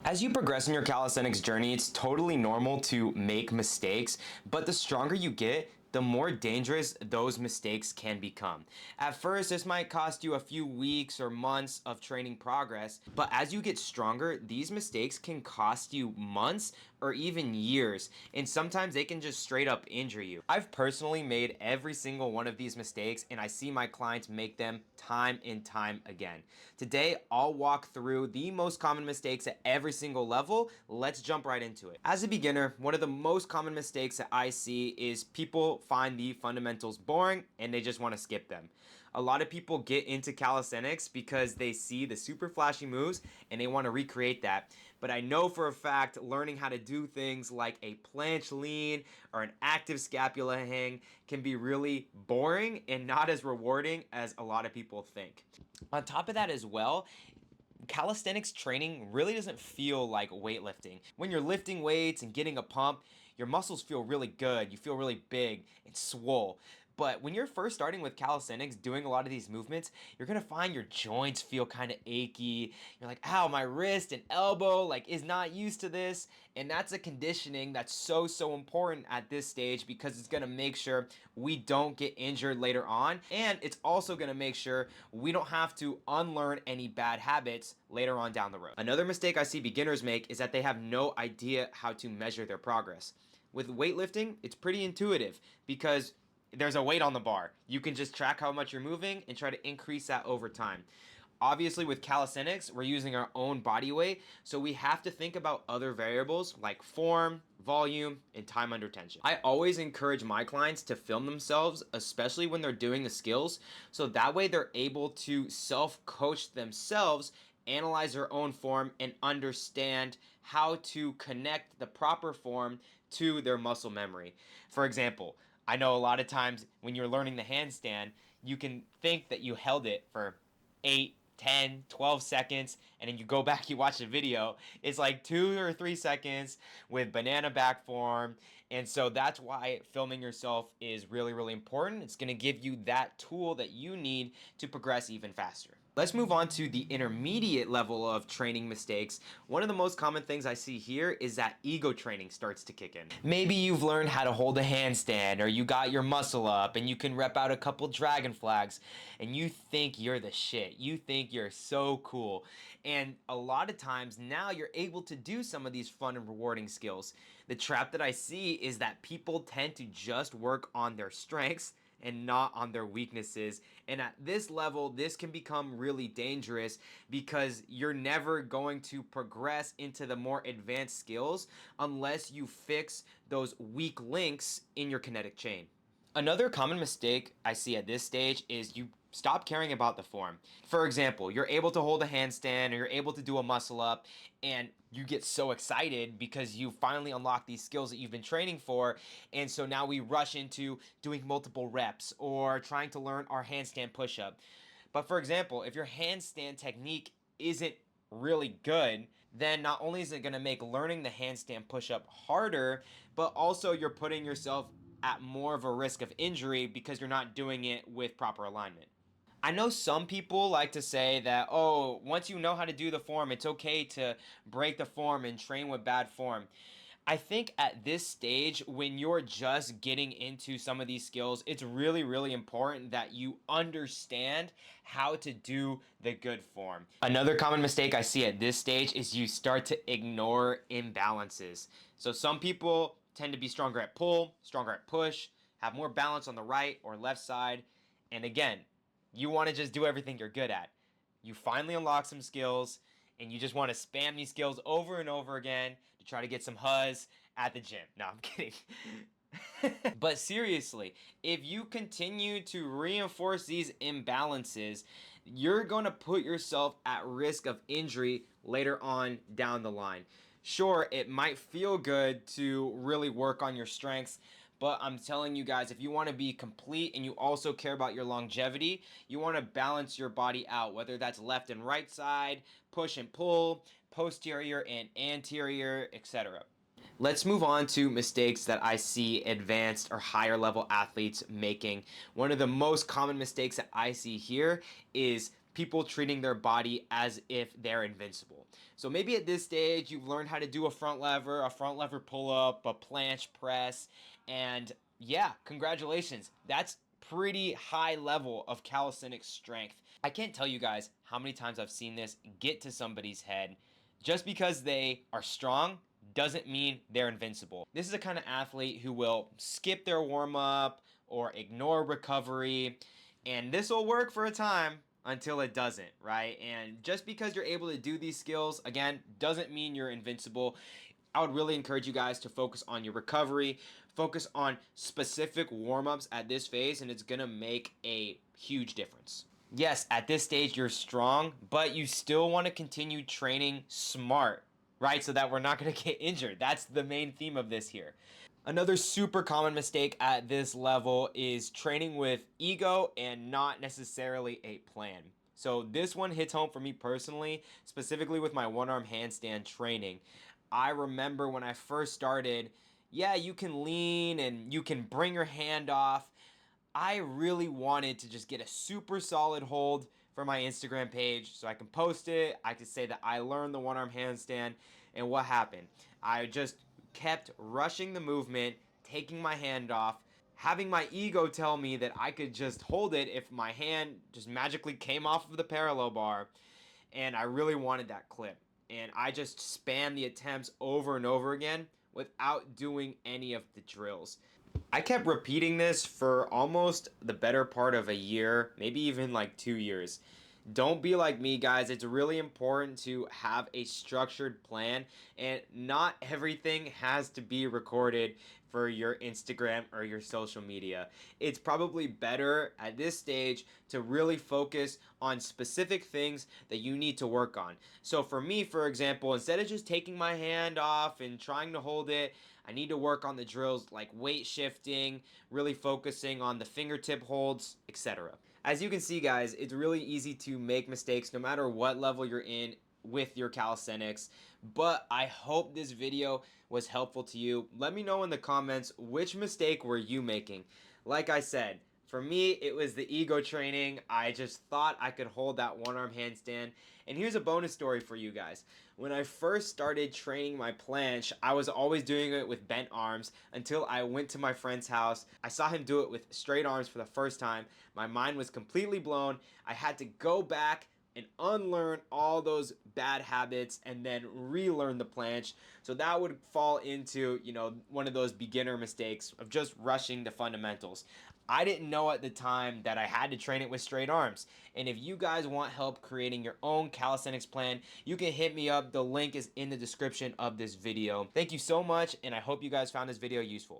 As you progress in your calisthenics journey, it's totally normal to make mistakes, but the stronger you get, the more dangerous those mistakes can become. At first, this might cost you a few weeks or months of training progress, but as you get stronger, these mistakes can cost you months or even years, and sometimes they can just straight up injure you. I've personally made every single one of these mistakes, and I see my clients make them time and time again. Today, I'll walk through the most common mistakes at every single level. Let's jump right into it. As a beginner, one of the most common mistakes that I see is people find the fundamentals boring and they just want to skip them. A lot of people get into calisthenics because they see the super flashy moves and they want to recreate that. But I know for a fact learning how to do things like a planche lean or an active scapula hang can be really boring and not as rewarding as a lot of people think. On top of that as well, calisthenics training really doesn't feel like weightlifting. When you're lifting weights and getting a pump, your muscles feel really good. You feel really big and swole. But when you're first starting with calisthenics, doing a lot of these movements, you're gonna find your joints feel kind of achy. You're like, ow, my wrist and elbow is not used to this. And that's a conditioning that's so important at this stage because it's gonna make sure we don't get injured later on. And it's also gonna make sure we don't have to unlearn any bad habits later on down the road. Another mistake I see beginners make is that they have no idea how to measure their progress. With weightlifting, it's pretty intuitive because there's a weight on the bar. You can just track how much you're moving and try to increase that over time. Obviously, with calisthenics, we're using our own body weight, so we have to think about other variables like form, volume, and time under tension. I always encourage my clients to film themselves, especially when they're doing the skills, so that way they're able to self-coach themselves, analyze their own form, and understand how to connect the proper form to their muscle memory. For example, I know a lot of times when you're learning the handstand, you can think that you held it for 8, 10, 12 seconds, and then you go back, you watch the video, it's like 2 or 3 seconds with banana back form. And so that's why filming yourself is really important. It's going to give you that tool that you need to progress even faster. Let's move on to the intermediate level of training mistakes. One of the most common things I see here is that ego training starts to kick in. Maybe you've learned how to hold a handstand, or you got your muscle up and you can rep out a couple dragon flags and you think you're the shit. You think you're so cool. And a lot of times now you're able to do some of these fun and rewarding skills. The trap that I see is that people tend to just work on their strengths and not on their weaknesses. And at this level, this can become really dangerous because you're never going to progress into the more advanced skills unless you fix those weak links in your kinetic chain. Another common mistake I see at this stage is you stop caring about the form. For example, you're able to hold a handstand or you're able to do a muscle up and you get so excited because you finally unlock these skills that you've been training for. And so now we rush into doing multiple reps or trying to learn our handstand push-up. But for example, if your handstand technique isn't really good, then not only is it going to make learning the handstand push-up harder, but also you're putting yourself at more of a risk of injury because you're not doing it with proper alignment. I know some people like to say that, oh, once you know how to do the form, it's okay to break the form and train with bad form. I think at this stage, when you're just getting into some of these skills, it's really important that you understand how to do the good form. Another common mistake I see at this stage is you start to ignore imbalances. So some people tend to be stronger at pull, stronger at push, have more balance on the right or left side. And again, you want to just do everything you're good at. You finally unlock some skills and you just want to spam these skills over and over again to try to get some huzz at the gym. No, I'm kidding. But seriously, if you continue to reinforce these imbalances, you're going to put yourself at risk of injury later on down the line. Sure, it might feel good to really work on your strengths, but I'm telling you guys, if you want to be complete and you also care about your longevity, you want to balance your body out, whether that's left and right side, push and pull, posterior and anterior, etc. Let's move on to mistakes that I see advanced or higher level athletes making. One of the most common mistakes that I see here is people treating their body as if they're invincible. So maybe at this stage, you've learned how to do a front lever pull up, a planche press, and yeah, congratulations. That's pretty high level of calisthenics strength. I can't tell you guys how many times I've seen this get to somebody's head. Just because they are strong doesn't mean they're invincible. This is a kind of athlete who will skip their warm up or ignore recovery, and this will work for a time until it doesn't, right? And just because you're able to do these skills, again, doesn't mean you're invincible. I would really encourage you guys to focus on your recovery, focus on specific warm-ups at this phase, and it's gonna make a huge difference. Yes, at this stage you're strong, but you still want to continue training smart, right? So that we're not going to get injured. That's the main theme of this here. Another super common mistake at this level is training with ego and not necessarily a plan. So this one hits home for me personally, specifically with my one-arm handstand training. I remember when I first started, yeah, you can lean and you can bring your hand off. I really wanted to just get a super solid hold for my Instagram page so I can post it. I could say that I learned the one-arm handstand. And what happened? I just kept rushing the movement, taking my hand off, having my ego tell me that I could just hold it if my hand just magically came off of the parallel bar. And I really wanted that clip. And I just spammed the attempts over and over again without doing any of the drills. I kept repeating this for almost the better part of a year, maybe even like 2 years. Don't be like me, guys. It's really important to have a structured plan, and not everything has to be recorded for your Instagram or your social media. It's probably better at this stage to really focus on specific things that you need to work on. So for me, for example, instead of just taking my hand off and trying to hold it, I need to work on the drills like weight shifting, really focusing on the fingertip holds, etc. As you can see, guys, it's really easy to make mistakes no matter what level you're in with your calisthenics, but I hope this video was helpful to you. Let me know in the comments, which mistake were you making? Like I said, for me, it was the ego training. I just thought I could hold that one-arm handstand. And here's a bonus story for you guys. When I first started training my planche, I was always doing it with bent arms until I went to my friend's house. I saw him do it with straight arms for the first time. My mind was completely blown. I had to go back and unlearn all those bad habits and then relearn the planche. So that would fall into, one of those beginner mistakes of just rushing the fundamentals. I didn't know at the time that I had to train it with straight arms. And if you guys want help creating your own calisthenics plan, you can hit me up. The link is in the description of this video. Thank you so much, and I hope you guys found this video useful.